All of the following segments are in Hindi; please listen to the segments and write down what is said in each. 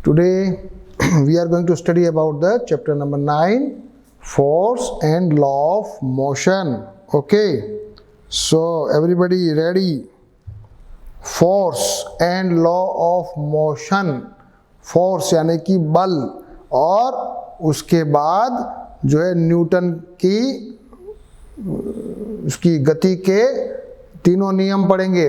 Today we are going to study about the chapter number 9, force and law of motion. Okay, so everybody ready? Force and law of motion. Force यानी कि बल, और उसके बाद जो है न्यूटन की उसकी गति के तीनों नियम पढ़ेंगे,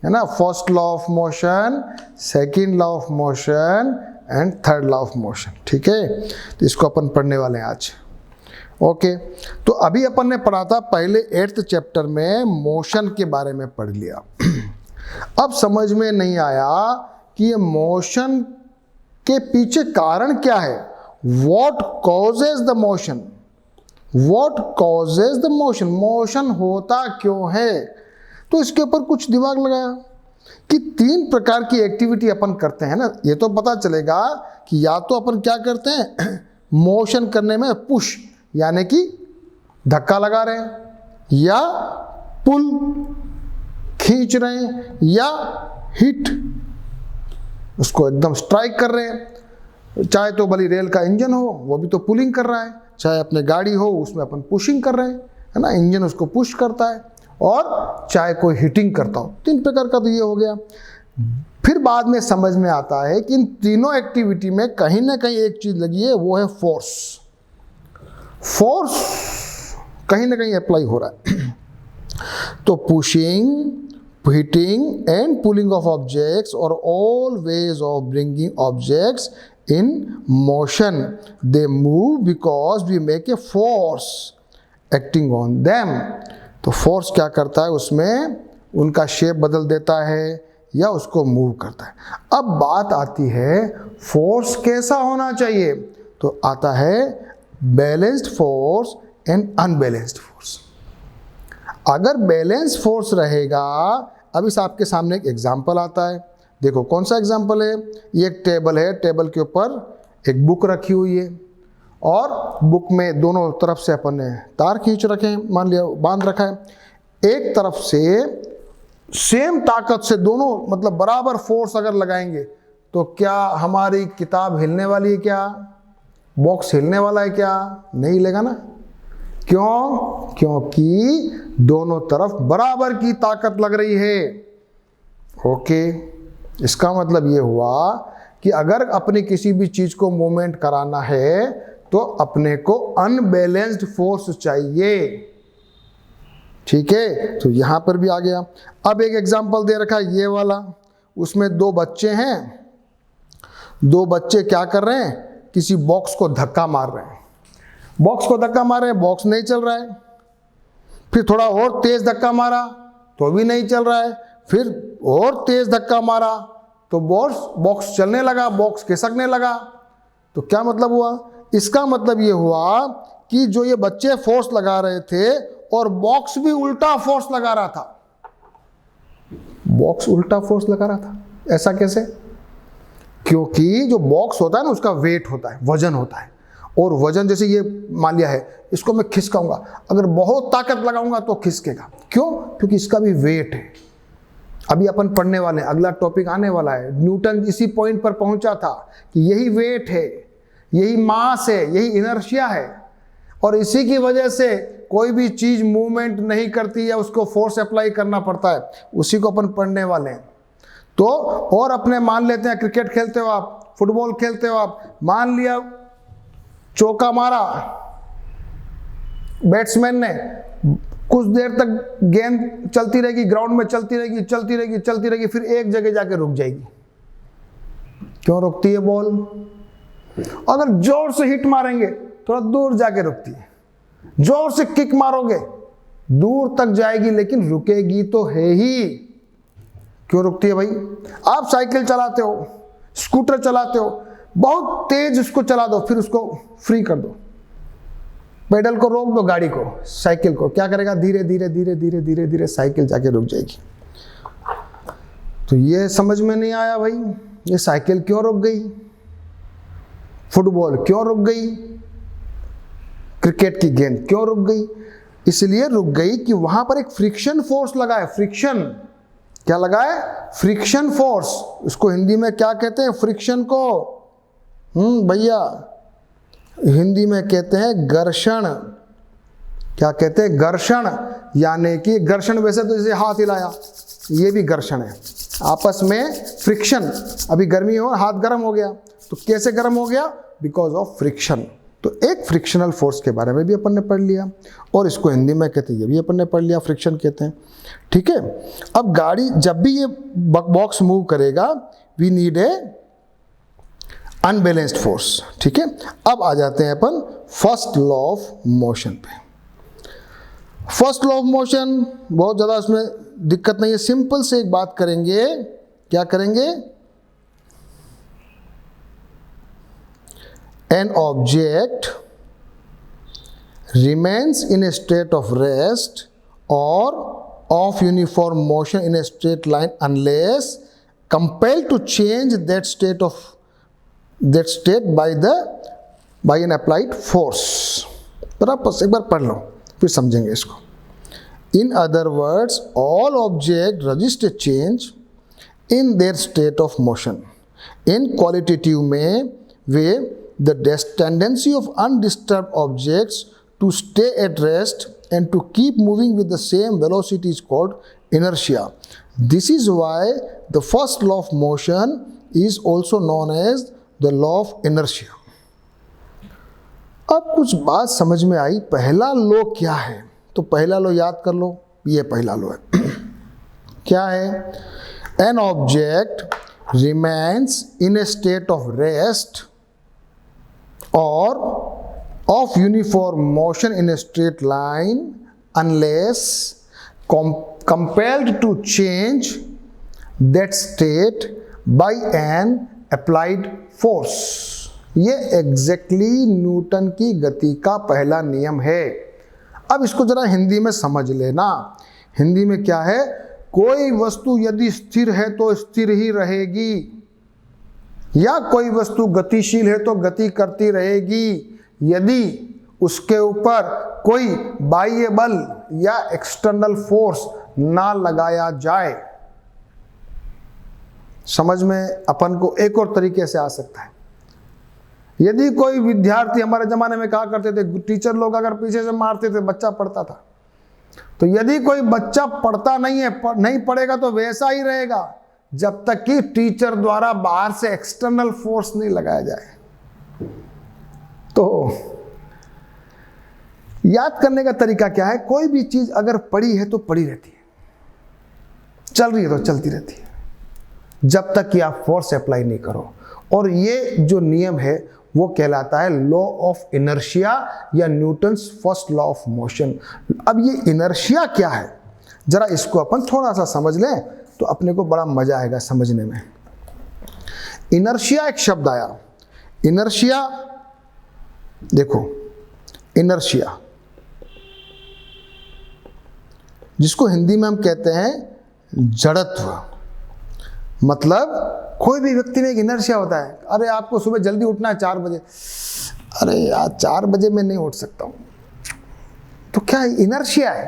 है ना। First law of motion, second law of motion and third law of motion. ठीक है, तो इसको अपन पढ़ने वाले हैं आज। ओके, तो अभी अपन ने पढ़ा था पहले 8th चैप्टर में मोशन के बारे में पढ़ लिया। अब समझ में नहीं आया कि ये मोशन के पीछे कारण क्या है। What causes the motion? What causes the motion? Motion होता क्यों है? तो इसके ऊपर कुछ दिमाग लगाया कि 3 प्रकार की एक्टिविटी अपन करते हैं ना। ये तो पता चलेगा कि या तो अपन क्या करते हैं, मोशन करने में पुश यानी कि धक्का लगा रहे हैं, या पुल खींच रहे हैं, या हिट उसको एकदम स्ट्राइक कर रहे हैं। चाहे तो भली रेल का इंजन हो, वो भी तो पुलिंग कर रहा है, चाहे अपने गाड़ी हो उसमें अपन पुशिंग कर रहे हैं, है ना, इंजन उसको पुश करता है, और चाहे कोई हिटिंग करता हो। 3 प्रकार का तो ये हो गया। फिर बाद में समझ में आता है कि इन तीनों एक्टिविटी में कहीं ना कहीं एक चीज लगी है, वो है फोर्स। फोर्स कहीं ना कहीं अप्लाई हो रहा है। तो pushing, hitting and pulling of objects are all ways of bringing objects in motion. They move because we make a force acting on them. तो फोर्स क्या करता है, उसमें उनका शेप बदल देता है या उसको मूव करता है। अब बात आती है फोर्स कैसा होना चाहिए, तो आता है balanced force and unbalanced force. अगर बैलेंस फोर्स रहेगा, अब इस आपके सामने एक एग्जाम्पल आता है। देखो कौन सा एग्जाम्पल है, ये एक टेबल है, टेबल के ऊपर एक बुक रखी हुई है, और बुक में दोनों तरफ से अपन ने तार खींच रखे हैं, मान लिया बांध रखा है। एक तरफ से सेम ताकत से दोनों मतलब बराबर फोर्स अगर लगाएंगे तो क्या हमारी किताब हिलने वाली है, क्या बॉक्स हिलने वाला है, क्या नहीं हिलेगा ना। क्यों? क्योंकि दोनों तरफ बराबर की ताकत लग रही है। ओके, इसका मतलब ये हुआ कि अगर अपने किसी भी चीज को मूवमेंट कराना है तो अपने को अनबैलेंस्ड फोर्स चाहिए। ठीक है, तो यहां पर भी आ गया। अब एक एग्जांपल दे रखा है ये वाला, उसमें 2 बच्चे हैं। 2 बच्चे क्या कर रहे हैं, किसी बॉक्स को धक्का मार रहे हैं। बॉक्स को धक्का मारे, बॉक्स नहीं चल रहा है। फिर थोड़ा और तेज धक्का मारा तो भी नहीं चल रहा है। फिर और तेज धक्का मारा तो बॉक्स चलने लगा, बॉक्स खिसकने लगा। तो क्या मतलब हुआ, इसका मतलब ये हुआ कि जो ये बच्चे फोर्स लगा रहे थे और बॉक्स भी उल्टा फोर्स लगा रहा था। बॉक्स उल्टा फोर्स लगा रहा था। ऐसा कैसे? क्योंकि जो बॉक्स होता है ना, उसका वेट होता है, वजन होता है, और वजन जैसे ये मान लिया है, इसको मैं खिसकाऊंगा, अगर बहुत ताकत लगाऊंगा तो खिसकेगा। क्यों? क्योंकि इसका भी वेट है। अभी अपन पढ़ने वाले हैं, अगला टॉपिक आने वाला है। न्यूटन इसी पॉइंट पर पहुंचा था कि यही वेट है, यही मास है, यही इनर्शिया है, और इसी की वजह से कोई भी चीज मूवमेंट नहीं करती है, उसको फोर्स अप्लाई करना पड़ता है। उसी को अपन पढ़ने वाले हैं। तो और अपने मान लेते हैं, क्रिकेट खेलते हो आप, फुटबॉल खेलते हो आप, मान लिया चौका मारा बैट्समैन ने, कुछ देर तक गेंद चलती रहेगी, ग्राउंड में चलती रहेगी, फिर एक जगह जाके रुक जाएगी। क्यों रुकती है बॉल? अगर जोर से हिट मारेंगे थोड़ा दूर जाके रुकती है, जोर से किक मारोगे दूर तक जाएगी, लेकिन रुकेगी तो है ही। क्यों रुकती है भाई? आप साइकिल चलाते हो, स्कूटर चलाते हो, बहुत तेज उसको चला दो, फिर उसको फ्री कर दो, पेडल को रोक दो, गाड़ी को, साइकिल को, क्या करेगा? धीरे धीरे धीरे धीरे धीरे धीरे साइकिल जाके रुक जाएगी। तो ये समझ में नहीं आया भाई, ये साइकिल क्यों रुक गई, फुटबॉल क्यों रुक गई, क्रिकेट की गेंद क्यों रुक गई? इसलिए रुक गई कि वहां पर एक फ्रिक्शन फोर्स लगा है। फ्रिक्शन क्या लगा है? Friction force. इसको हिंदी में क्या कहते हैं? फ्रिक्शन को भैया हिंदी में कहते हैं घर्षण। क्या कहते हैं? घर्षण। यानी कि घर्षण वैसे तो जैसे हाथ हिलाया, ये भी घर्षण है। आपस में फ्रिक्शन, अभी गर्मी हो हाथ गर्म हो गया, तो कैसे गर्म हो गया? Because of friction. तो एक फ्रिक्शनल फोर्स के बारे में भी अपन ने पढ़ लिया, और इसको हिंदी में कहते हैं, ये भी अपन ने पढ़ लिया, फ्रिक्शन कहते हैं। ठीक है, अब गाड़ी जब भी ये बॉक्स मूव करेगा, we need a unbalanced force. ठीक है, अब आ जाते हैं अपन फर्स्ट लॉ ऑफ मोशन पे। फर्स्ट लॉ ऑफ मोशन बहुत ज़्यादा उसमें दिक्कत नहीं है, सिंपल से एक बात करेंगे। क्या करेंगे? An object remains in a state of rest or of uniform motion in a straight line unless compelled to change that state by an applied force। पर आप बस एक बार पढ़ लो फिर समझेंगे इसको। In other words, all objects register change in their state of motion। In qualitative में वे the tendency of undisturbed objects to stay at rest and to keep moving with the same velocity is called inertia। This is why the first law of motion is also known as the law of inertia। अब कुछ बात समझ में आई, पहला लॉ क्या है? तो पहला लॉ याद कर लो, ये पहला लॉ है। क्या है? An object remains in a state of rest or of uniform motion in a straight line unless compelled to change that state by an applied force। ये एग्जैक्टली न्यूटन की गति का पहला नियम है। अब इसको जरा हिंदी में समझ लेना। हिंदी में क्या है? कोई वस्तु यदि स्थिर है तो स्थिर ही रहेगी, या कोई वस्तु गतिशील है तो गति करती रहेगी यदि उसके ऊपर कोई बाह्य बल या एक्सटर्नल फोर्स ना लगाया जाए। समझ में अपन को एक और तरीके से आ सकता है। यदि कोई विद्यार्थी, हमारे जमाने में कहा करते थे, टीचर लोग अगर पीछे से मारते थे बच्चा पढ़ता था, तो यदि कोई बच्चा पढ़ता नहीं पढ़ेगा तो वैसा ही रहेगा जब तक कि टीचर द्वारा बाहर से एक्सटर्नल फोर्स नहीं लगाया जाए। तो याद करने का तरीका क्या है? कोई भी चीज अगर पड़ी है तो पड़ी रहती है, चल रही है तो चलती रहती है, जब तक कि आप फोर्स अप्लाई नहीं करो। और ये जो नियम है वो कहलाता है लॉ ऑफ इनर्शिया या Newton's first law of motion. अब ये इनर्शिया क्या है, जरा इसको अपन थोड़ा सा समझ लें तो अपने को बड़ा मजा आएगा समझने में। इनर्शिया एक शब्द आया। इनर्शिया देखो, इनर्शिया जिसको हिंदी में हम कहते हैं जड़त्व। मतलब कोई भी व्यक्ति में एक इनर्शिया होता है। अरे आपको सुबह जल्दी उठना है 4 बजे, अरे यार 4 बजे मैं नहीं उठ सकता हूं, तो क्या इनर्शिया है?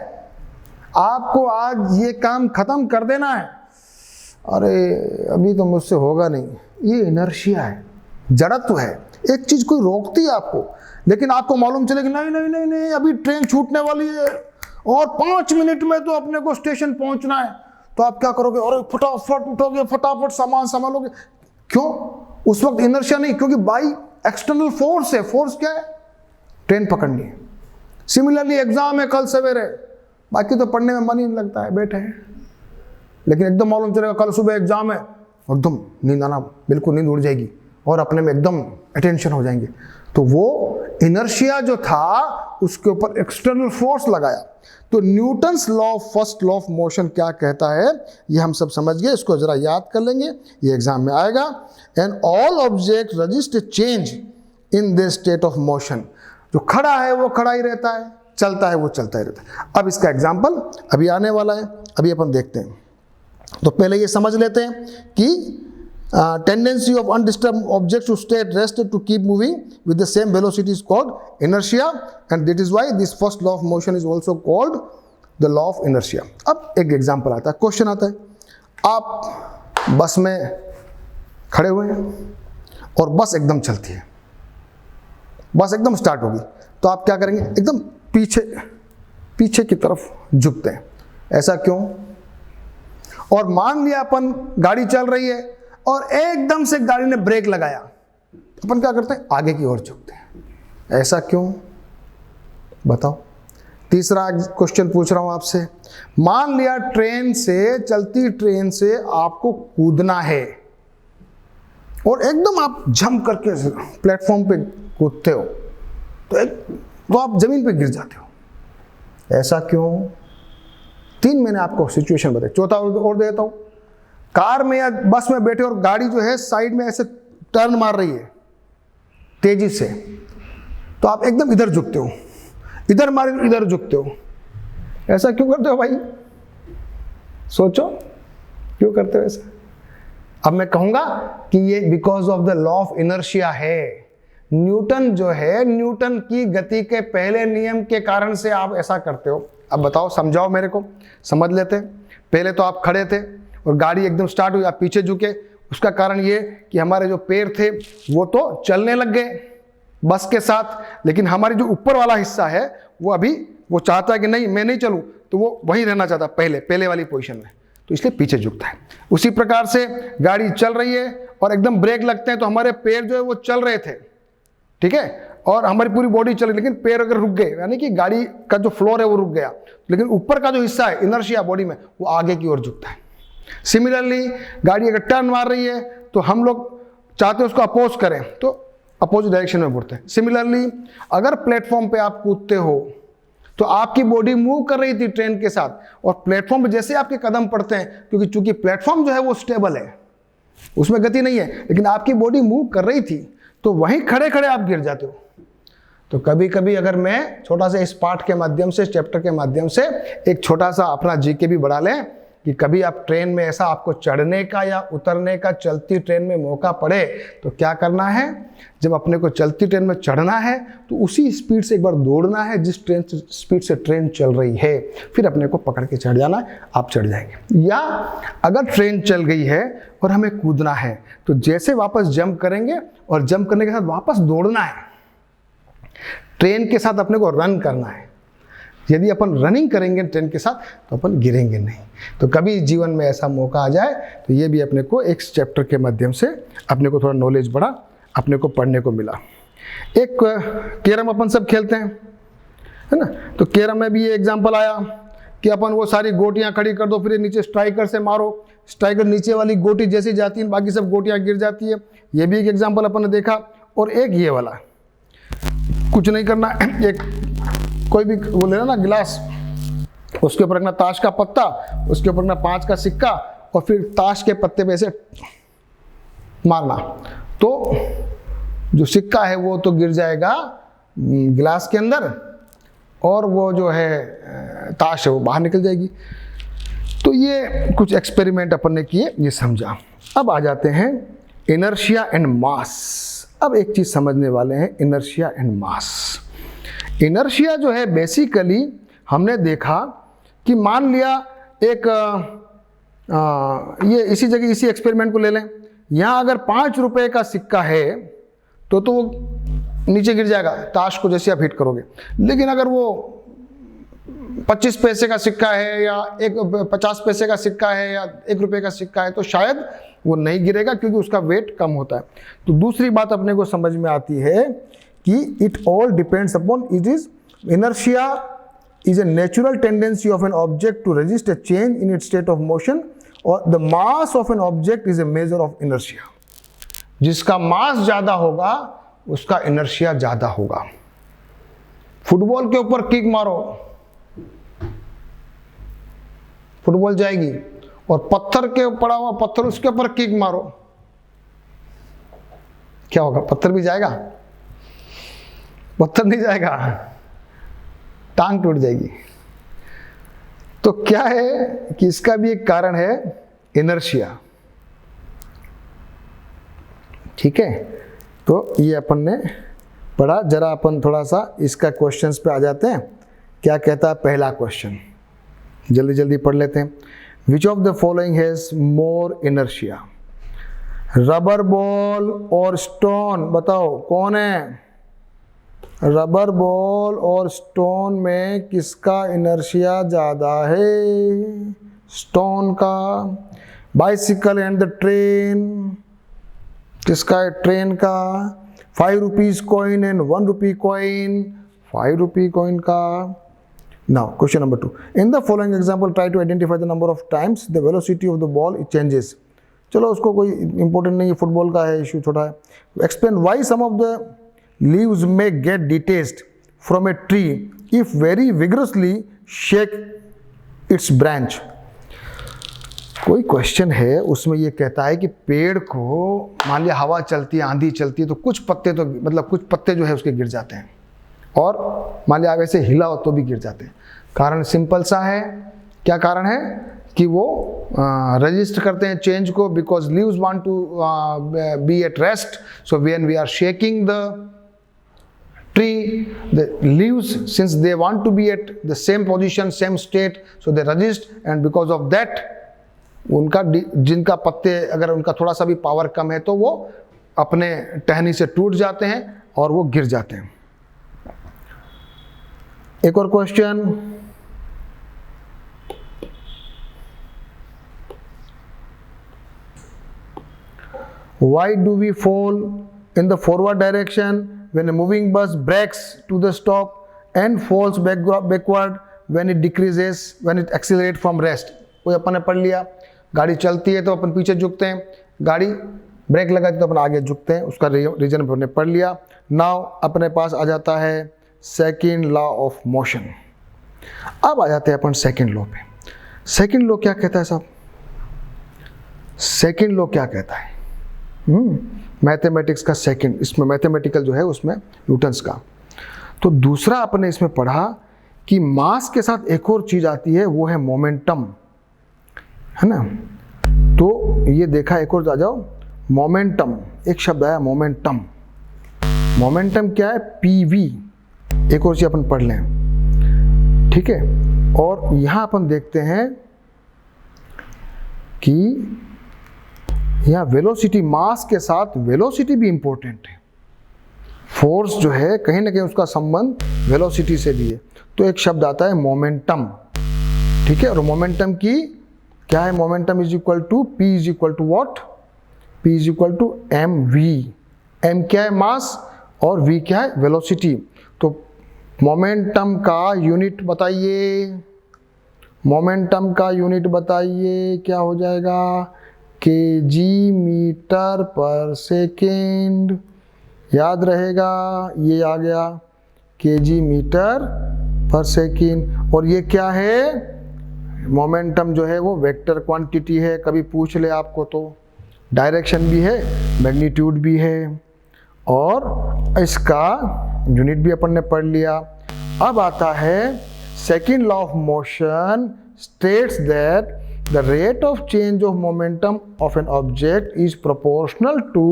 आपको आज ये काम खत्म कर देना है, अरे अभी तो मुझसे होगा नहीं, ये इनर्शिया है, जड़त्व है। एक चीज कोई रोकती है आपको, लेकिन आपको मालूम चले कि नहीं नहीं नहीं नहीं अभी ट्रेन छूटने वाली है और 5 मिनट में तो अपने को स्टेशन पहुंचना है, तो आप क्या करोगे? अरे फटाफट उठोगे, फटाफट सामान संभालोगे। क्यों? उस वक्त इनर्शिया नहीं, क्योंकि बाई एक्सटर्नल फोर्स है। फोर्स क्या है? ट्रेन पकड़नी है। सिमिलरली एग्जाम है कल सवेरे, बाकी तो पढ़ने में मन ही नहीं लगता है, बैठे हैं, लेकिन एकदम मालूम चलेगा कल सुबह एग्जाम है, एकदम नींद आना, बिल्कुल नींद उड़ जाएगी और अपने में एकदम अटेंशन हो जाएंगे। तो वो इनर्शिया जो था उसके ऊपर एक्सटर्नल फोर्स लगाया। तो Newton's law first law of motion क्या कहता है ये हम सब समझ गए, इसको जरा याद कर लेंगे, ये एग्जाम में आएगा। And all object register change in this state of motion. जो खड़ा है वो खड़ा ही रहता है, चलता है वो चलता ही रहता है। अब इसका एग्जाम्पल अभी आने वाला है, अभी अपन देखते हैं। तो पहले ये समझ लेते हैं कि tendency of undisturbed objects to stay at rest to keep moving with the same velocity is called inertia, and that is why this first law of motion is also called the law of inertia। अब एक एग्जांपल आता है, क्वेश्चन आता है। आप बस में खड़े हुए हैं और बस एकदम चलती है, बस एकदम स्टार्ट होगी, तो आप क्या करेंगे, एकदम पीछे की तरफ झुकते हैं। ऐसा क्यों? और मान लिया अपन गाड़ी चल रही है और एकदम से गाड़ी ने ब्रेक लगाया, अपन क्या करते हैं, आगे की ओर झुकते हैं। ऐसा क्यों? बताओ। तीसरा क्वेश्चन पूछ रहा हूं आपसे, मान लिया ट्रेन से, चलती ट्रेन से आपको कूदना है और एकदम आप जंप करके प्लेटफॉर्म पे कूदते हो, तो आप जमीन पे गिर जाते हो। ऐसा क्यों? 3 मैंने आपको सिचुएशन बताई। चौथा और देता हूं, कार में या बस में बैठे और गाड़ी जो है साइड में ऐसे टर्न मार रही है तेजी से, तो आप एकदम इधर झुकते हो, इधर मारे इधर झुकते हो। ऐसा क्यों करते हो भाई? सोचो, क्यों करते हो ऐसा? अब मैं कहूंगा कि ये because of the law of inertia है। न्यूटन जो है, न्यूटन की गति के पहले नियम के कारण से आप ऐसा करते हो। अब बताओ, समझाओ मेरे को, समझ लेते हैं। पहले तो आप खड़े थे और गाड़ी एकदम स्टार्ट हुई, आप पीछे झुके। उसका कारण ये कि हमारे जो पैर थे वो तो चलने लग गए बस के साथ, लेकिन हमारी जो ऊपर वाला हिस्सा है वो अभी वो चाहता है कि नहीं मैं नहीं चलूं, तो वो वहीं रहना चाहता पहले वाली पोजीशन में, तो इसलिए पीछे झुकता है। उसी प्रकार से गाड़ी चल रही है और एकदम ब्रेक लगते हैं तो हमारे पैर जो है वो चल रहे थे, ठीक है, और हमारी पूरी बॉडी चल रही, लेकिन पैर अगर रुक गए, यानी कि गाड़ी का जो फ्लोर है वो रुक गया, लेकिन ऊपर का जो हिस्सा है इनर्शिया बॉडी में वो आगे की ओर झुकता है। सिमिलरली गाड़ी अगर टर्न मार रही है तो हम लोग चाहते हैं उसको अपोज करें, तो अपोजिट डायरेक्शन में मुड़ते हैं। सिमिलरली अगर प्लेटफॉर्म पे आप कूदते हो तो आपकी बॉडी मूव कर रही थी ट्रेन के साथ, और प्लेटफॉर्म पे जैसे आपके कदम पड़ते हैं, क्योंकि चूंकि प्लेटफॉर्म जो है वो स्टेबल है, उसमें गति नहीं है, लेकिन आपकी बॉडी मूव कर रही थी, तो वहीं खड़े खड़े आप गिर जाते हो। तो कभी कभी अगर मैं छोटा सा इस पाठ के माध्यम से, चैप्टर के माध्यम से एक छोटा सा अपना जीके भी बढ़ा लें कि कभी आप ट्रेन में ऐसा आपको चढ़ने का या उतरने का चलती ट्रेन में मौका पड़े तो क्या करना है, जब अपने को चलती ट्रेन में चढ़ना है तो उसी स्पीड से एक बार दौड़ना है जिस ट्रेन स्पीड से ट्रेन चल रही है, फिर अपने को पकड़ के चढ़ जाना है, आप चढ़ जाएंगे। या अगर ट्रेन चल गई है और हमें कूदना है तो जैसे वापस जंप करेंगे और जंप करने के साथ वापस दौड़ना है, ट्रेन के साथ अपने को रन करना है। यदि अपन रनिंग करेंगे ट्रेन के साथ तो अपन गिरेंगे नहीं। तो कभी जीवन में ऐसा मौका आ जाए तो ये भी अपने को एक चैप्टर के माध्यम से अपने को थोड़ा नॉलेज बढ़ा, अपने को पढ़ने को मिला। एक कैरम अपन सब खेलते हैं, है ना, तो कैरम में भी ये एग्जांपल आया कि अपन वो सारी गोटियां खड़ी कर दो, फिर नीचे स्ट्राइकर से मारो, स्ट्राइकर नीचे वाली गोटी जैसी जाती है बाकी सब गोटियां गिर जाती है। ये भी एक एग्जाम्पल अपन ने देखा। और एक ये वाला, कुछ नहीं करना, एक कोई भी वो लेना ना गिलास, उसके ऊपर रखना ताश का पत्ता, उसके ऊपर रखना 5 का सिक्का और फिर ताश के पत्ते पे ऐसे मारना, तो जो सिक्का है वो तो गिर जाएगा गिलास के अंदर और वो जो है ताश है वो बाहर निकल जाएगी। तो ये कुछ एक्सपेरिमेंट अपन ने किए, ये समझा। अब आ जाते हैं इनर्शिया एंड मास। अब एक चीज समझने वाले हैं, इनर्शिया एंड मास। इनर्शिया जो है बेसिकली हमने देखा कि मान लिया एक ये इसी जगह इसी एक्सपेरिमेंट को ले लें, यहाँ अगर 5 रुपए का सिक्का है तो वो नीचे गिर जाएगा ताश को जैसे आप हिट करोगे। लेकिन अगर वो 25 पैसे का सिक्का है या 50 पैसे का सिक्का है या 1 रुपए का सिक्का है तो शायद वो नहीं गिरेगा, क्योंकि उसका वेट कम होता है। तो दूसरी बात अपने को समझ में आती है कि it all depends upon it is inertia is a natural tendency of an object to resist a change in its state of motion, और the mass of an object is a measure of inertia. जिसका मास ज्यादा होगा उसका इनर्शिया ज्यादा होगा। फुटबॉल के ऊपर किक मारो, फुटबॉल जाएगी, और पत्थर के पड़ा हुआ पत्थर उसके ऊपर किक मारो, क्या होगा? पत्थर भी जाएगा? पत्थर नहीं जाएगा, टांग टूट जाएगी। तो क्या है कि इसका भी एक कारण है इनर्शिया, ठीक है। तो ये अपन ने पढ़ा। जरा अपन थोड़ा सा इसका क्वेश्चंस पे आ जाते हैं। क्या कहता है पहला क्वेश्चन, जल्दी जल्दी पढ़ लेते हैं। Which of the following has more inertia? Rubber ball और स्टोन, बताओ कौन है? रबर बॉल और स्टोन में किसका इनर्शिया ज़्यादा है? स्टोन का। बाइसिकल एंड द ट्रेन, किसका है? ट्रेन का। 5 rupees coin and 1 rupee coin, 5 rupee coin का। Now question number 2, in the following example try to identify the number of times the velocity of the ball it changes. चलो उसको कोई इंपॉर्टेंट नहीं है, फुटबॉल का है, इशू छोटा है। Explain why some of the leaves may get detached from a tree if very vigorously shake its branch। कोई क्वेश्चन है, उसमें ये कहता है कि पेड़ को मान लिया हवा चलती है, आंधी चलती है, तो कुछ पत्ते तो मतलब कुछ पत्ते जो है उसके गिर जाते हैं, और मान लिया वैसे हिला हो तो भी गिर जाते हैं। कारण सिंपल सा है, क्या कारण है? कि वो रजिस्ट करते हैं चेंज को, because leaves want to be at rest, so when we are shaking the tree, the leaves, since they want to be at the same position, same state, so they resist, and because of that उनका जिनका पत्ते अगर उनका थोड़ा सा भी पावर कम है तो वो अपने टहनी से टूट जाते हैं और वो गिर जाते हैं। एक और question, why do we fall in the forward direction when a moving bus brakes to the stop and falls backward when it decreases, when it accelerates from rest? कोई अपन ने पढ़ लिया, गाड़ी चलती है तो अपन पीछे झुकते हैं, गाड़ी ब्रेक लगाती तो अपन आगे झुकते हैं, उसका रीजन हमने पढ़ लिया। नाउ अपने पास आ जाता है सेकंड लॉ ऑफ मोशन। अब आ जाते हैं अपन सेकंड लॉ पे। सेकंड लॉ क्या कहता है साहब? सेकंड लॉ क्या कहता है? मैथमेटिक्स का सेकंड, इसमें मैथमेटिकल जो है उसमें न्यूटन्स का। तो दूसरा अपने इसमें पढ़ा कि मास के साथ एक और चीज आती है, वो है मोमेंटम, है ना। तो ये देखा, एक और आ जाओ, मोमेंटम, एक शब्द आया मोमेंटम। मोमेंटम क्या है? पीवी। एक और चीज अपन पढ़ लें, ठीक है। और यहां अपन देखते हैं कि यहाँ वेलोसिटी, मास के साथ वेलोसिटी भी इंपॉर्टेंट है। फोर्स जो है कहीं ना कहीं उसका संबंध वेलोसिटी से भी है। तो एक शब्द आता है मोमेंटम, ठीक है। और मोमेंटम की क्या है? Momentum is equal to P is equal to what? P is equal to M V. M क्या है? मास, और वी क्या है? वेलोसिटी। तो मोमेंटम का यूनिट बताइए, मोमेंटम का यूनिट बताइए, क्या हो जाएगा? KG meter per second. याद रहेगा, ये आ गया केजी मीटर पर सेकेंड। और ये क्या है? मोमेंटम जो है वो वेक्टर क्वांटिटी है, कभी पूछ ले आपको तो। डायरेक्शन भी है, मैग्नीट्यूड भी है, और इसका यूनिट भी अपन ने पढ़ लिया। अब आता है second law of motion, states that the rate of change of momentum of an object is proportional to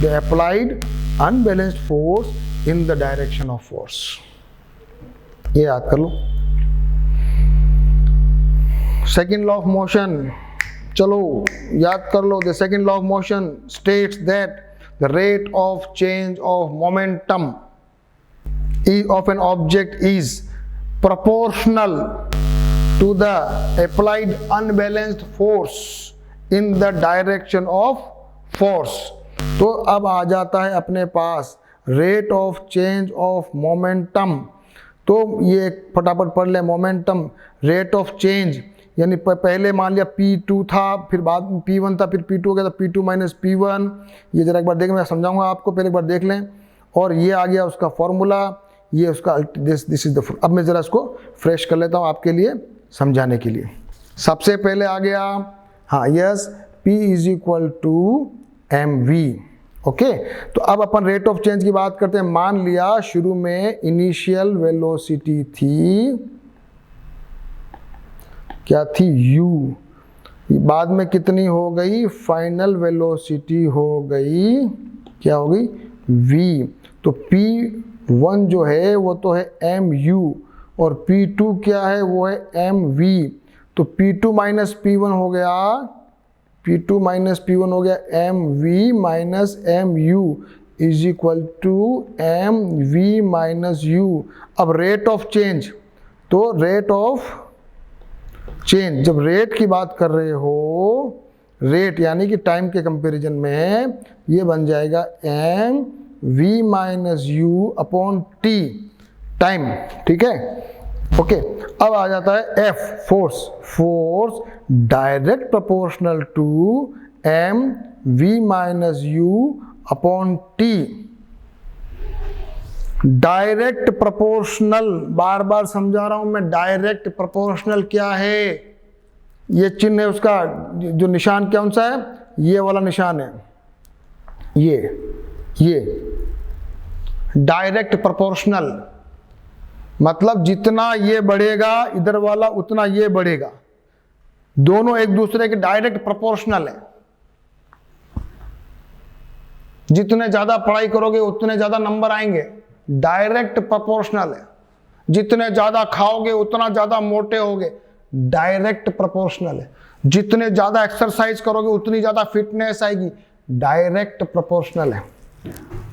the applied unbalanced force in the direction of force। ये याद कर लो, सेकेंड लॉ ऑफ मोशन। चलो याद कर लो, the second law of motion states that the rate of change of momentum of an object is proportional to the applied unbalanced force in the direction of force। तो अब आ जाता है अपने पास rate of change of momentum. तो ये फटाफट पढ़ ले, मोमेंटम रेट ऑफ चेंज, यानी पहले मान लिया P2 था, फिर बाद में P1 था, फिर P2 हो गया, तो P2 माइनस P1। ये जरा एक बार देख, मैं समझाऊंगा आपको, पहले एक बार देख लें। और ये आ गया उसका फॉर्मूला, ये उसका दिस इज द। अब मैं ज़रा इसको फ्रेश कर लेता हूँ आपके लिए समझाने के लिए। सबसे पहले आ गया, हाँ yes, P is equal to mv। Okay, तो अब अपन रेट ऑफ चेंज की बात करते हैं। मान लिया शुरू में इनिशियल वेलोसिटी थी, क्या थी? u। बाद में कितनी हो गई? फाइनल वेलोसिटी हो गई, क्या हो गई? v। तो P1 जो है वो तो है mu, और P2 क्या है? वो है mv। तो P2 माइनस P1 हो गया, P2 माइनस P1 हो गया mv minus mu is equal to mv minus u। अब रेट ऑफ चेंज, तो रेट ऑफ चेंज, जब रेट की बात कर रहे हो, रेट यानी कि टाइम के कंपैरिजन में, ये बन जाएगा M V minus U upon T, time, ठीक है, ओके। अब आ जाता है F, force. Force direct proportional to M V minus U upon T. Direct proportional, बार बार समझा रहा हूं मैं, डायरेक्ट प्रोपोर्शनल क्या है, ये चिन्ह है उसका, जो निशान कौन सा है, ये वाला निशान है, ये डायरेक्ट प्रोपोर्शनल, मतलब जितना ये बढ़ेगा इधर वाला उतना ये बढ़ेगा, दोनों एक दूसरे के डायरेक्ट प्रोपोर्शनल है। जितने ज्यादा पढ़ाई करोगे उतने ज्यादा नंबर आएंगे, डायरेक्ट प्रोपोर्शनल है। जितने ज्यादा खाओगे उतना ज्यादा मोटे होगे, डायरेक्ट प्रोपोर्शनल है। जितने ज्यादा एक्सरसाइज करोगे उतनी ज्यादा फिटनेस आएगी, डायरेक्ट प्रोपोर्शनल है।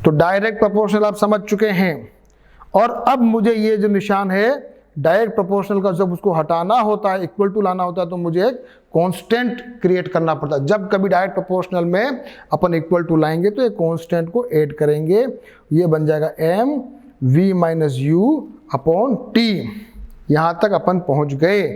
तो डायरेक्ट प्रोपोर्शनल आप समझ चुके हैं। और अब मुझे ये जो निशान है डायरेक्ट प्रोपोर्शनल का, जब उसको हटाना होता है, इक्वल टू लाना होता है, तो मुझे एक कांस्टेंट क्रिएट करना पड़ता है। जब कभी डायरेक्ट प्रोपोर्शनल में अपन इक्वल टू लाएंगे तो एक कांस्टेंट को ऐड करेंगे, ये बन जाएगा M V minus U upon T. यहां तक अपन पहुंच गए,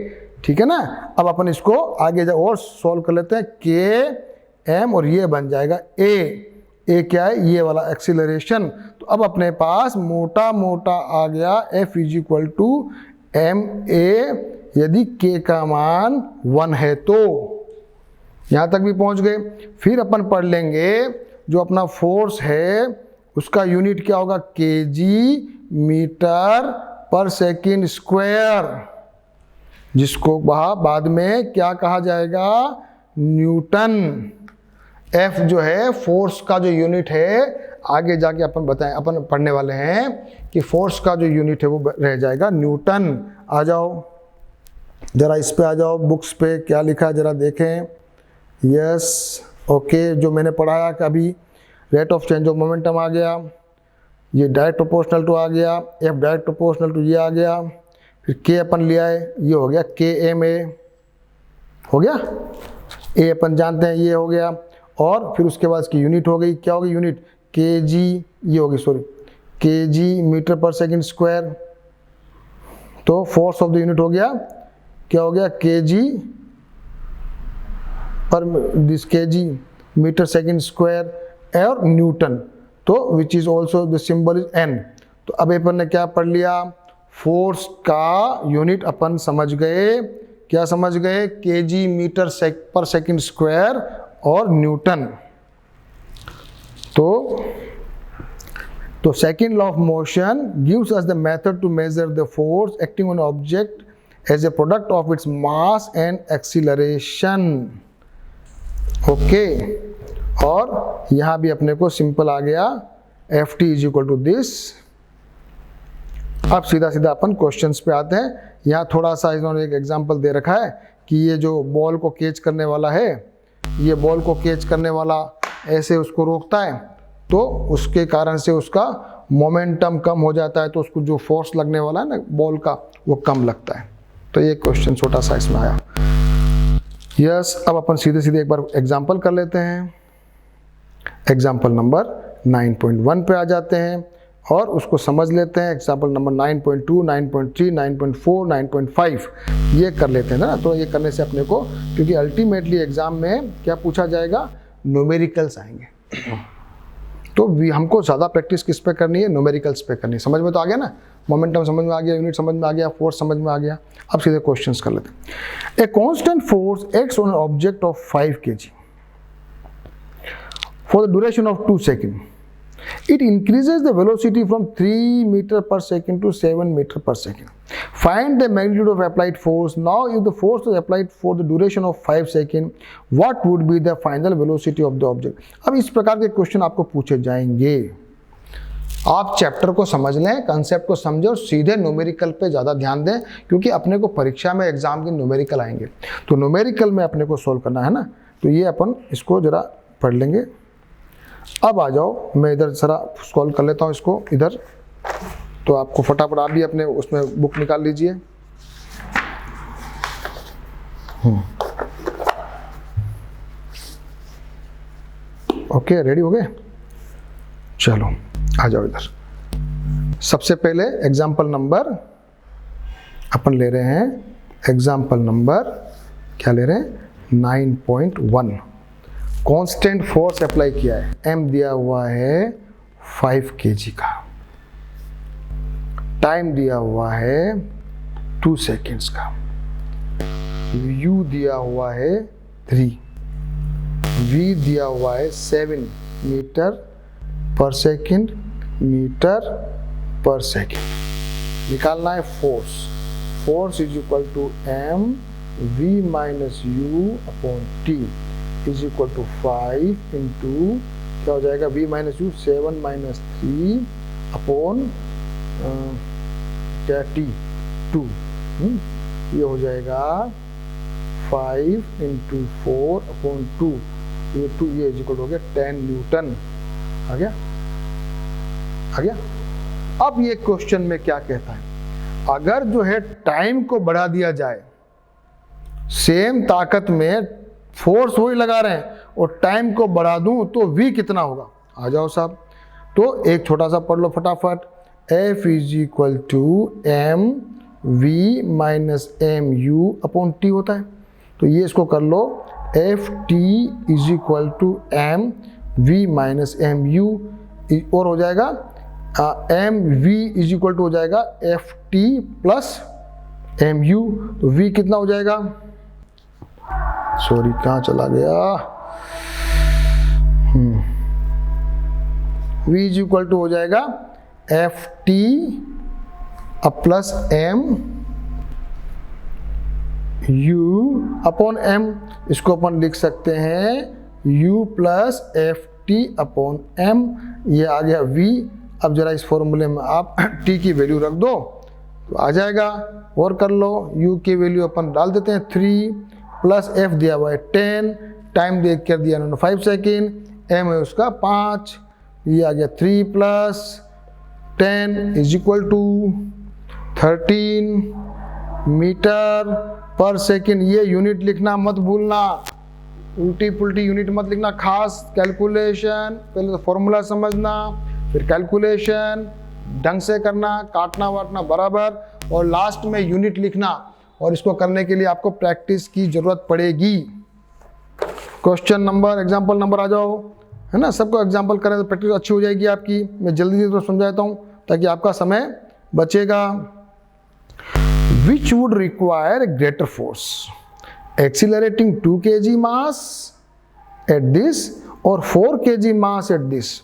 ठीक है ना। अब अपन इसको आगे और सॉल्व कर लेते हैं, के एम, और ये बन जाएगा ए क्या है, ये वाला एक्सीलरेशन। तो अब अपने पास मोटा मोटा आ गया F is equal to M A, यदि के का मान 1 है तो। यहां तक भी पहुंच गए। फिर अपन पढ़ लेंगे जो अपना फोर्स है उसका यूनिट क्या होगा, KG meter per second square, जिसको बाद में क्या कहा जाएगा, न्यूटन। एफ जो है फोर्स का जो यूनिट है, आगे जाके अपन पढ़ने वाले हैं कि फोर्स का जो यूनिट है वो रह जाएगा न्यूटन। आ जाओ जरा इस पे आ जाओ, बुक्स पे क्या लिखा है जरा देखें। यस, ओके, जो मैंने पढ़ाया कि अभी rate of change of momentum आ गया, ये डायरेक्ट प्रोपोर्शनल टू आ गया, एफ डायरेक्ट प्रोपोर्शनल टू ये आ गया, फिर के अपन लिया है, ये हो गया के एम ए हो गया, ए अपन जानते हैं ये हो गया, और फिर उसके बाद इसकी यूनिट हो गई, क्या हो गई यूनिट, के जी, ये होगी सॉरी, के जी मीटर पर सेकेंड स्क्वायर। तो फोर्स ऑफ द यूनिट हो गया, क्या हो गया, के जी पर दिस के जी मीटर सेकेंड स्क्वायर और न्यूटन, तो which is also the symbol is an. तो अब अपन ने क्या पढ़ लिया, फोर्स का यूनिट अपन समझ गए, क्या समझ गए, KG meter per second square और न्यूटन। तो second law of motion gives us the method to measure the force acting on object as a product of its mass and acceleration. Okay, और यहां भी अपने को सिंपल आ गया, F T is equal to this. अब सीधा सीधा अपन क्वेश्चंस पे आते हैं। यहाँ थोड़ा सा इन्होंने एक एग्जांपल दे रखा है कि ये जो बॉल को कैच करने वाला है, ये बॉल को कैच करने वाला ऐसे उसको रोकता है, तो उसके कारण से उसका मोमेंटम कम हो जाता है, तो उसको जो फोर्स लगने वाला है ना बॉल का, वो कम लगता है। तो ये क्वेश्चन छोटा सा इसमें आया। यस, अब अपन सीधे सीधे एक बार एग्जांपल कर लेते हैं। एग्जांपल नंबर 9.1 पे आ जाते हैं और उसको समझ लेते हैं। एग्जाम्पल नंबर 9.2, 9.3, 9.4, 9.5 ये कर लेते हैं ना। तो ये करने से अपने को, क्योंकि अल्टीमेटली एग्जाम में क्या पूछा जाएगा, न्यूमेरिकल्स आएंगे, तो हमको ज़्यादा प्रैक्टिस किस पे करनी है, न्यूमेरिकल्स पे करनी है। समझ में तो आ गया ना, मोमेंटम समझ में आ गया, यूनिट समझ में आ गया, फोर्स समझ में आ गया। अब सीधे क्वेश्चंस कर लेते हैं। A constant force acts on an object of 5 kg for the duration of 2 seconds. It increases the velocity from 3 meter per second to 7 meter per second. Find the magnitude of applied force. Now, if the force is applied for the duration of 5 seconds, what would be the final velocity of the object? अब इस प्रकार के क्वेश्चन आपको पूछे जाएंगे। आप चैप्टर को समझ लें, कंसेप्ट को समझो और सीधे न्यूमेरिकल पे ज़्यादा ध्यान दें, क्योंकि अपने को परीक्षा में एग्जाम के न्यूमेरिकल आएंगे, तो न्यूमेरिकल में अपने को सोल्व करना है ना। तो ये अपन इसको ज़रा पढ़ लेंगे। अब आ जाओ, मैं इधर ज़रा सॉल्व कर लेता हूँ इसको इधर, तो आपको फटाफट आप भी अपने उसमें बुक निकाल लीजिए। ओके, रेडी हो गए? चलो आ जाओ इधर। सबसे पहले एग्जाम्पल नंबर अपन ले रहे हैं, एग्जाम्पल नंबर क्या ले रहे हैं? 9.1। कांस्टेंट फोर्स अप्लाई किया है, m दिया हुआ है 5 kg का, टाइम दिया हुआ है 2 सेकेंड्स का, u दिया हुआ है 3, v दिया हुआ है 7 metre per second, metre per second. निकालना है force. Force is equal to m v minus u upon t is equal to 5 into क्या हो जाएगा? v minus u 7 minus 3 upon क्या t 2। ये हो जाएगा 5 इंटू 4 अपॉन 2, ये 2, ये इज इक्वल हो गया 10 न्यूटन। आ गया? आ गया? अब ये क्वेश्चन में क्या कहता है, अगर जो है टाइम को बढ़ा दिया जाए, सेम ताकत में फोर्स वही लगा रहे हैं और टाइम को बढ़ा दूं तो v कितना होगा? आ जाओ साहब, तो एक छोटा सा पढ़ लो फटाफट। F is equal to m v minus m u upon t होता है, तो ये इसको कर लो, F t is equal to m v minus m u, और हो जाएगा m v is equal to हो जाएगा F t plus m u, तो v कितना हो जाएगा? सॉरी, कहाँ चला गया? v इज इक्वल टू हो जाएगा F t plus m u upon m, इसको अपन लिख सकते हैं u plus F T upon m, ये आ गया v। अब जरा इस फॉर्मूले में आप t की वैल्यू रख दो तो आ जाएगा, और कर लो। u की वैल्यू अपन डाल देते हैं 3 प्लस f दिया हुआ है 10, टाइम देख कर दिया उन्होंने 5 सेकेंड, m है उसका 5, ये आ गया 3 plus 10 is equal to 13 meter per second. ये यूनिट लिखना मत भूलना, उल्टी पुल्टी यूनिट मत लिखना, खास कैलकुलेशन, पहले तो फॉर्मूला समझना, फिर कैलकुलेशन ढंग से करना, काटना वाटना बराबर, और लास्ट में यूनिट लिखना। और इसको करने के लिए आपको प्रैक्टिस की जरूरत पड़ेगी। क्वेश्चन नंबर, एग्जाम्पल नंबर आ जाओ, है ना। सबको एग्जाम्पल करें तो प्रैक्टिस अच्छी हो जाएगी आपकी। मैं जल्दी से तो समझाता हूँ ताकि आपका समय बचेगा। Which would require greater force, accelerating 2 kg mass at this और 4 kg मास एट दिस,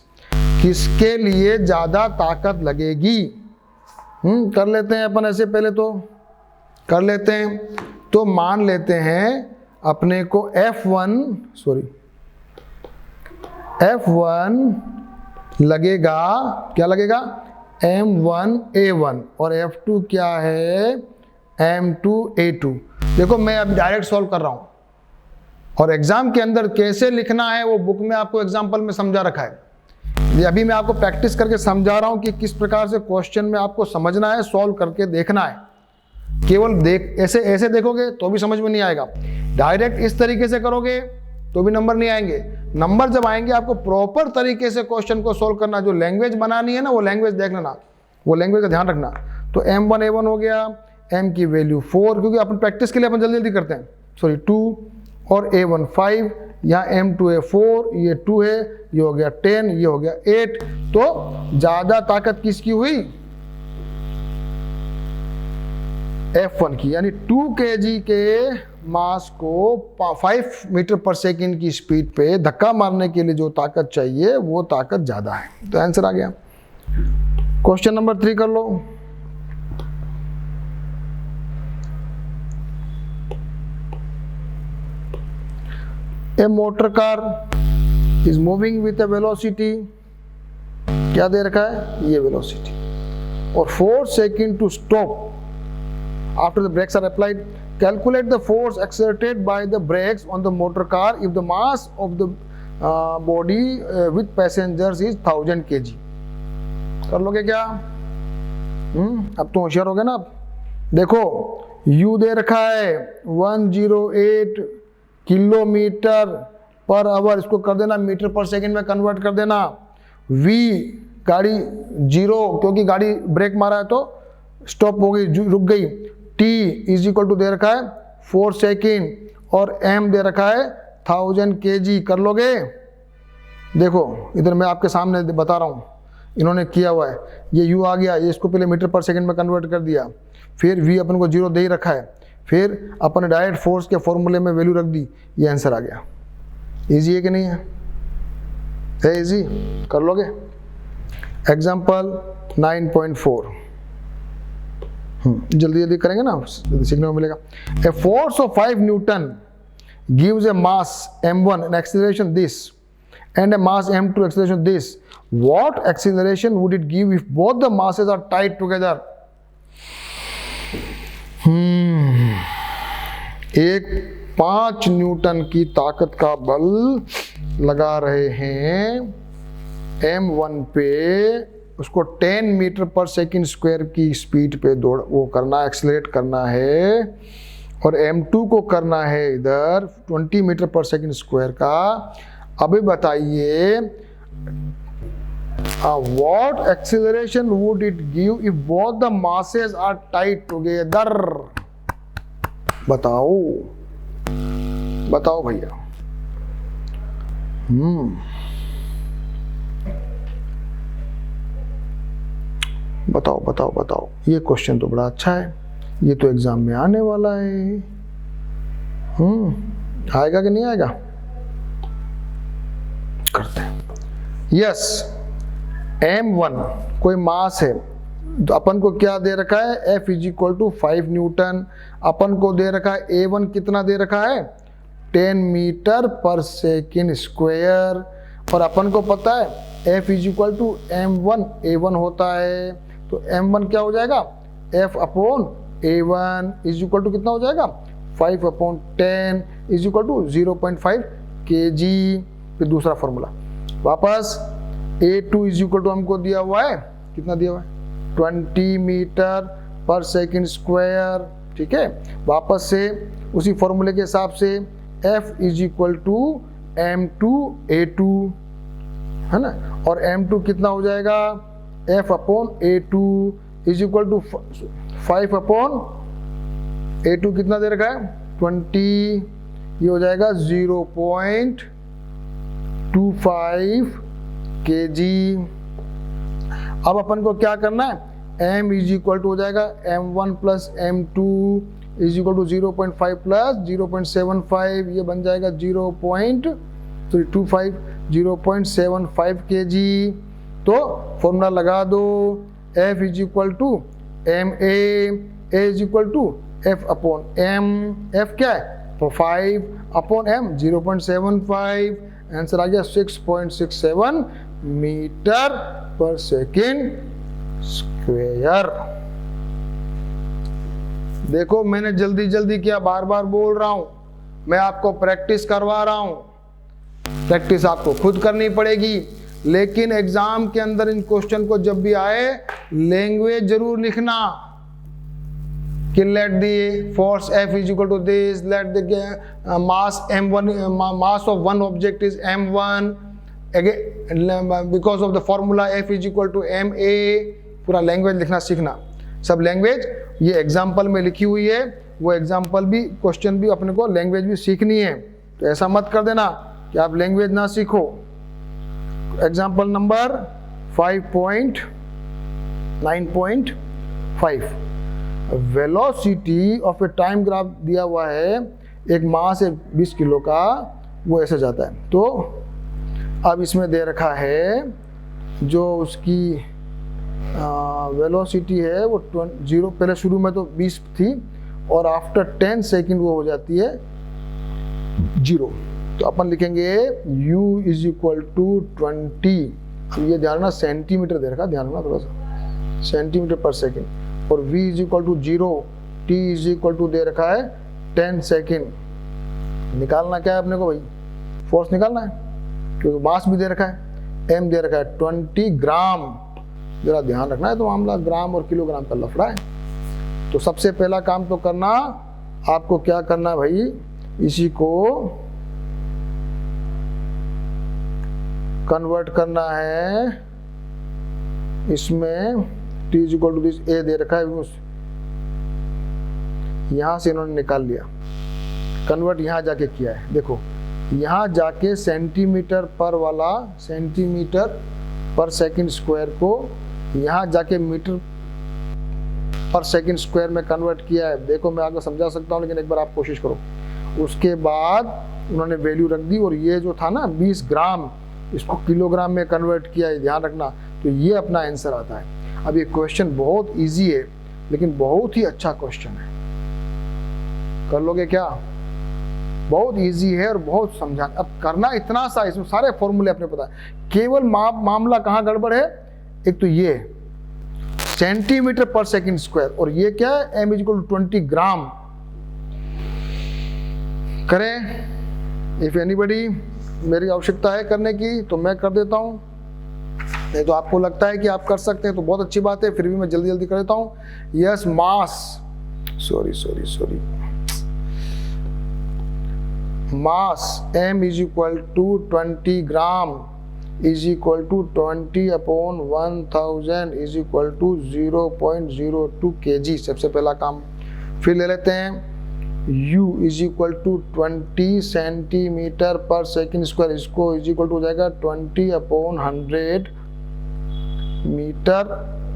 किसके लिए ज्यादा ताकत लगेगी? कर लेते हैं अपन ऐसे, पहले तो कर लेते हैं। तो मान लेते हैं अपने को F1 लगेगा, क्या लगेगा? M1A1, और F2 क्या है? M2A2। देखो मैं अब डायरेक्ट सॉल्व कर रहा हूं, और एग्जाम के अंदर कैसे लिखना है वो बुक में आपको एग्जाम्पल में समझा रखा है। ये अभी मैं आपको प्रैक्टिस करके समझा रहा हूं कि किस प्रकार से क्वेश्चन में आपको समझना है, सॉल्व करके देखना है। केवल ऐसे देखोगे तो भी समझ में नहीं आएगा, डायरेक्ट इस तरीके से करोगे तो भी नंबर नहीं आएंगे। नंबर जब आएंगे आपको प्रॉपर तरीके से क्वेश्चन को सॉल्व करना, जो लैंग्वेज बनानी है ना वो लैंग्वेज देख लेना, वो लैंग्वेज का ध्यान रखना। तो M1A1 हो गया, M की वैल्यू 4, क्योंकि अपन प्रैक्टिस के लिए अपन जल्दी जल्दी करते हैं, 2 और A1 5, यहाँ M2A4, ये 2 है, ये हो गया 10, ये हो गया 8। तो ज्यादा ताकत किसकी हुई? F1 की, यानी 2 kg के मास को 5 मीटर पर सेकेंड की स्पीड पे धक्का मारने के लिए जो ताकत चाहिए वो ताकत ज्यादा है। तो आंसर आ गया। क्वेश्चन नंबर 3 कर लो। A motor car is moving with a velocity क्या दे रखा है, ये वेलोसिटी। और 4 second to stop after the brakes are applied. Calculate the force exerted by the brakes on the motor car if the mass of the body with passengers is 1000 kg। कर लोगे क्या? अब तो होशियार हो गए ना। अब देखो U दे रखा है 108 किलोमीटर पर आवर, इसको कर देना मीटर पर सेकंड में कन्वर्ट कर देना। V गाड़ी 0, क्योंकि गाड़ी ब्रेक मारा है तो स्टॉप हो गई, रुक गई। T इज इक्वल टू दे रखा है 4 सेकेंड और M दे रखा है 1000 kg। कर लोगे? देखो इधर मैं आपके सामने बता रहा हूँ, इन्होंने किया हुआ है। ये U आ गया, ये इसको पहले मीटर पर सेकंड में कन्वर्ट कर दिया, फिर V अपन को 0 दे ही रखा है, फिर अपन ने डायरेक्ट फोर्स के फॉर्मूले में वैल्यू रख दी, ये आंसर आ गया। इजी है कि नहीं है इजी? कर लोगे? एग्जाम्पल 9.4, जल्दी जल्दी करेंगे ना, सीखने को मिलेगा। A force of 5 Newton gives A mass m1 and acceleration this and a mass m2 acceleration this, what acceleration would it give if both the masses are tied together? एक 5 न्यूटन की ताकत का बल लगा रहे हैं m1 पे, उसको 10 मीटर पर सेकंड स्क्वायर की स्पीड पे दौड़ वो करना, एक्सेलरेट करना है, और m2 को करना है इधर 20 मीटर पर सेकंड स्क्वायर का। अभी बताइए what acceleration would it give if both the masses are tied together? बताओ बताओ भैया। बताओ बताओ बताओ। ये क्वेश्चन तो बड़ा अच्छा है, ये तो एग्जाम में आने वाला है। आएगा कि नहीं आएगा? करते हैं। यस, m1 कोई मास है, तो अपन को क्या दे रखा है, F is equal to 5 newton. अपन को दे रखा है A1 कितना दे रखा है, 10 मीटर पर सेकेंड स्क्वायर, और अपन को पता है F is equal to m1 A1 होता है, तो m1 क्या हो जाएगा, F upon A1 is equal to कितना हो जाएगा, 5 upon 10 is equal to 0.5 kg। फिर दूसरा फॉर्मूला वापस, A2 इज इक्वल टू हमको दिया हुआ है, कितना दिया हुआ है, 20 मीटर पर सेकंड स्क्वायर। ठीक है, वापस से उसी फॉर्मूले के हिसाब से F is equal to m2 A2 है ना, और m2 कितना हो जाएगा, F upon A2 is equal to 5 upon A2 कितना दे रखा है 20, ये हो जाएगा 0.25 kg। अब अपन को क्या करना है, m इज इक्वल टू हो जाएगा m1 plus m2 is equal to 0.5 plus 0.75, ये बन जाएगा 0.75 kg। तो फॉर्मूला लगा दो, F is equal to ma, a is equal to F upon m, F क्या है, 5 अपॉन m 0.75, आंसर आ गया 6.67 मीटर पर सेकेंड स्क्वायर। देखो मैंने जल्दी जल्दी किया, बार बार बोल रहा हूं, मैं आपको प्रैक्टिस करवा रहा हूं, प्रैक्टिस आपको खुद करनी पड़ेगी। लेकिन एग्जाम के अंदर इन क्वेश्चन को जब भी आए, लैंग्वेज जरूर लिखना कि let the force F is equal to this, let the mass m1, mass of one object is m1, because of the formula F is equal to ma। पूरा लैंग्वेज लिखना सीखना, सब लैंग्वेज ये एग्जाम्पल में लिखी हुई है, वो एग्जाम्पल भी, क्वेश्चन भी अपने को लैंग्वेज भी सीखनी है। तो ऐसा मत कर देना कि आप लैंग्वेज ना सीखो। Example number 5.9.5, velocity of A time graph दिया हुआ है, एक मास है 20 किलो का, वो ऐसे जाता है। तो अब इसमें दे रखा है जो उसकी वेलोसिटी है वो 0, पहले शुरू में तो 20 थी और आफ्टर 10 सेकेंड वो हो जाती है 0। तो अपन लिखेंगे u इज इक्वल टू 20 अब ये ध्यान रखना सेंटीमीटर दे रखा, ध्यान रखना थोड़ा सा, सेंटीमीटर पर सेकेंड। और v is equal to 0, t is equal to दे रखा है 10 सेकेंड। निकालना क्या है अपने को भाई, फोर्स निकालना है, क्योंकि मास भी दे रखा है, m दे रखा है 20 ग्राम। जरा ध्यान रखना है तो मामला ग्राम और किलोग्राम का लफड़ा है। तो सबसे पहला काम तो करना आपको, क्या करना है भाई, इसी को कन्वर्ट करना है इसमें, t is equal to this a दे रखा है, यहां से इन्होंने निकाल लिया, कन्वर्ट यहां जाके किया है। देखो यहां जाके सेंटीमीटर पर वाला, सेंटीमीटर पर सेकंड स्क्वायर को यहां जाके मीटर पर सेकंड स्क्वायर में कन्वर्ट किया है। देखो मैं आपको समझा सकता हूं, लेकिन एक बार आप कोशिश करो। उसके बाद उन्होंने वैल्यू रख दी, और ये जो था ना 20 ग्राम, इसको किलोग्राम में कन्वर्ट किया है, ध्यान रखना। तो ये अपना आंसर आता है। अब ये क्वेश्चन बहुत इजी है, लेकिन बहुत ही अच्छा क्वेश्चन है। कर लोगे क्या? बहुत इजी है और बहुत समझा। अब करना इतना सा, इसमें सारे फॉर्मूले अपने पता है। केवल मामला कहाँ गड़बड़ है, एक तो ये सेंटीमीटर पर सेकंड स्क्वायर, और ये क्या है, m इज इक्वल टू 20 ग्राम। करें, इफ एनीबडी, मेरी आवश्यकता है करने की तो मैं कर देता हूं, नहीं तो आपको लगता है कि आप कर सकते हैं तो बहुत अच्छी बात है, फिर भी मैं जल्दी जल्दी कर देता हूं। Yes, mass, sorry, mass m is equal to 20 gram is equal to 20 upon 1000 is equal to 0.02 kg। सबसे पहला काम। फिर ले लेते हैं u is equal to 20 centimeter per second square, इसको इज इक्वल टू हो जाएगा 20 upon 100 meter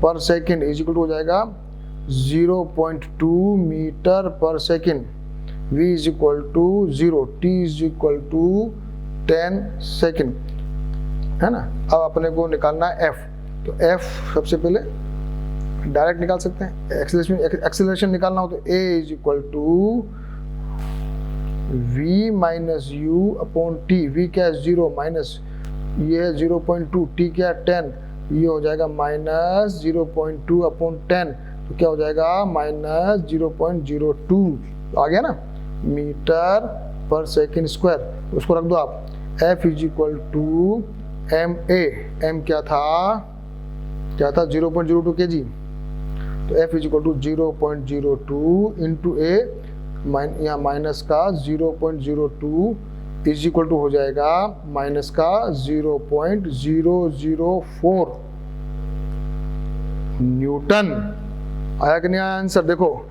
per second, is equal to हो जाएगा 0.2 meter per second. v is equal to 0, t is equal to 10 second, है ना। अब अपने को निकालना है f। तो f सबसे पहले डायरेक्ट निकाल सकते हैं, एक्सेलरेशन निकालना हो तो a is equal to v minus u upon t। v क्या है 0, माइनस ये है 0.2, t क्या है 10, ये हो जाएगा माइनस 0.2 अपॉन 10, तो क्या हो जाएगा माइनस 0.02। आ गया ना, मीटर पर सेकेंड स्क्वायर। उसको रख दो आप, f is equal to ma, m क्या था 0.02 kg, तो f is equal to 0.02 into a, यहाँ माइनस का 0.02 इज इक्वल टू हो जाएगा माइनस का 0.004 न्यूटन। आया कि नहीं आया आंसर? देखो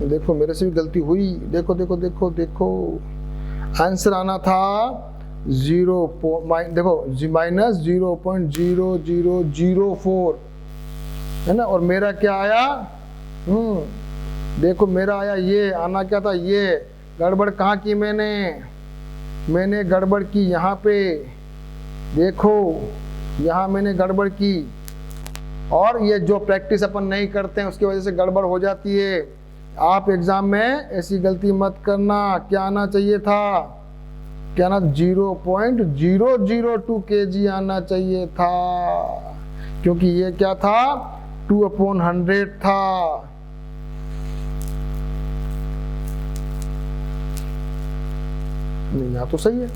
देखो मेरे से भी गलती हुई। देखो देखो देखो देखो, आंसर आना था देखो माइनस 0.0004, है ना। और मेरा क्या आया, देखो मेरा आया ये, आना क्या था ये। गड़बड़ कहाँ की मैंने गड़बड़ की यहाँ पे, देखो यहाँ मैंने गड़बड़ की। और ये जो प्रैक्टिस अपन नहीं करते हैं उसकी वजह से गड़बड़ हो जाती है। आप एग्जाम में ऐसी गलती मत करना। क्या आना चाहिए था, क्या आना, 0.002 kg आना चाहिए था, क्योंकि ये क्या था 2/100 था। नहीं यहाँ तो सही है,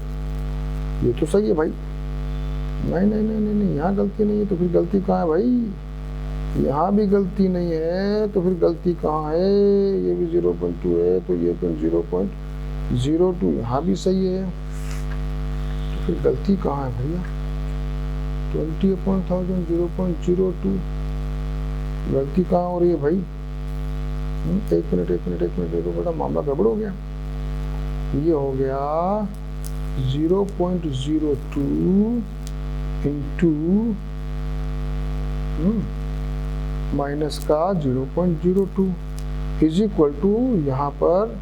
ये तो सही है भाई। नहीं नहीं नहीं नहीं, नहीं यहाँ गलती नहीं है, तो फिर गलती कहाँ है भाई? यहाँ भी गलती नहीं है तो फिर गलती कहाँ है? ये भी 0.2 है तो ये तो 0.02, यहाँ भी सही है, तो फिर गलती कहाँ है भैया? 20/1000 0.02, गलती कहाँ हो रही है भाई? एक मिनट देखो बड़ा मामला गड़बड़ हो गया। ये हो गया 0.02 इंटू माइनस का 0.02 इज इक्वल टू यहाँ पर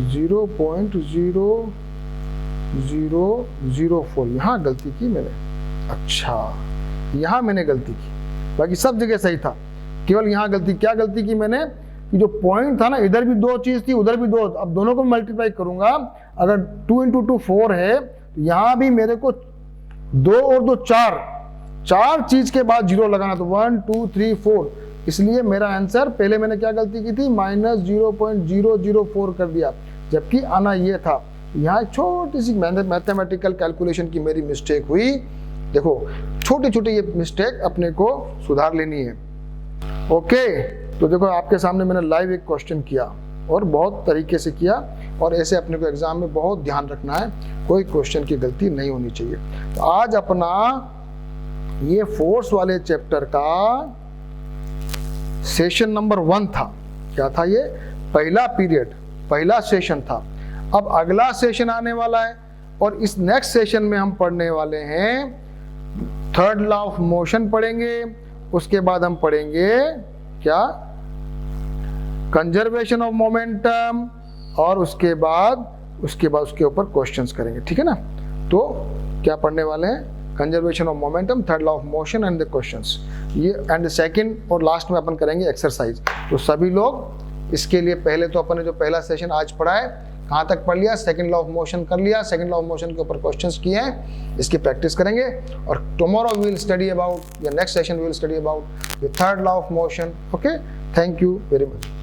0.0004। यहाँ गलती की मैंने, अच्छा यहाँ मैंने गलती की, बाकी सब जगह सही था, केवल यहाँ गलती। क्या गलती की मैंने? कि जो पॉइंट था ना, इधर भी 2 चीज थी, उधर भी 2, अब दोनों को मल्टीप्लाई करूंगा, अगर 2 × 2 4 है, तो यहाँ भी मेरे को 2 और 2 4 चीज के बाद 0 लगाना, तो 1 2 3 4, इसलिए मेरा आंसर, पहले मैंने क्या गलती की थी, -0.004 कर दिया, जबकि आना ये था। यहाँ छोटी सी मैथमेटिकल कैलकुलेशन की मेरी मिस्टेक हुई। देखो छोटे छोटे ये मिस्टेक अपने को सुधार लेनी है। ओके, तो देखो आपके सामने मैंने लाइव एक क्वेश्चन किया और बहुत तरीके से किया, और ऐसे अपने को एग्जाम में बहुत ध्यान रखना है, कोई क्वेश्चन की गलती नहीं होनी चाहिए। तो आज अपना ये फोर्स वाले चैप्टर का सेशन नंबर 1 था। क्या था ये? पहला पीरियड, पहला सेशन था। अब अगला सेशन आने वाला है, और इस नेक्स्ट सेशन में हम पढ़ने वाले हैं थर्ड लॉ ऑफ मोशन पढ़ेंगे, उसके बाद हम पढ़ेंगे क्या, कंजर्वेशन ऑफ मोमेंटम, और उसके बाद उसके ऊपर क्वेश्चंस करेंगे, ठीक है ना। तो क्या पढ़ने वाले हैं, conservation of momentum, third law of motion and the questions, ये एंड सेकंड और लास्ट में अपन करेंगे एक्सरसाइज। तो सभी लोग इसके लिए, पहले तो अपन ने जो पहला सेशन आज पढ़ा है, कहाँ तक पढ़ लिया, सेकंड लॉ ऑफ मोशन कर लिया, सेकंड लॉ ऑफ मोशन के ऊपर क्वेश्चंस किए हैं, इसकी प्रैक्टिस करेंगे। और tomorrow we will study about, या next session we will study about the third law of motion. Okay, thank you very much.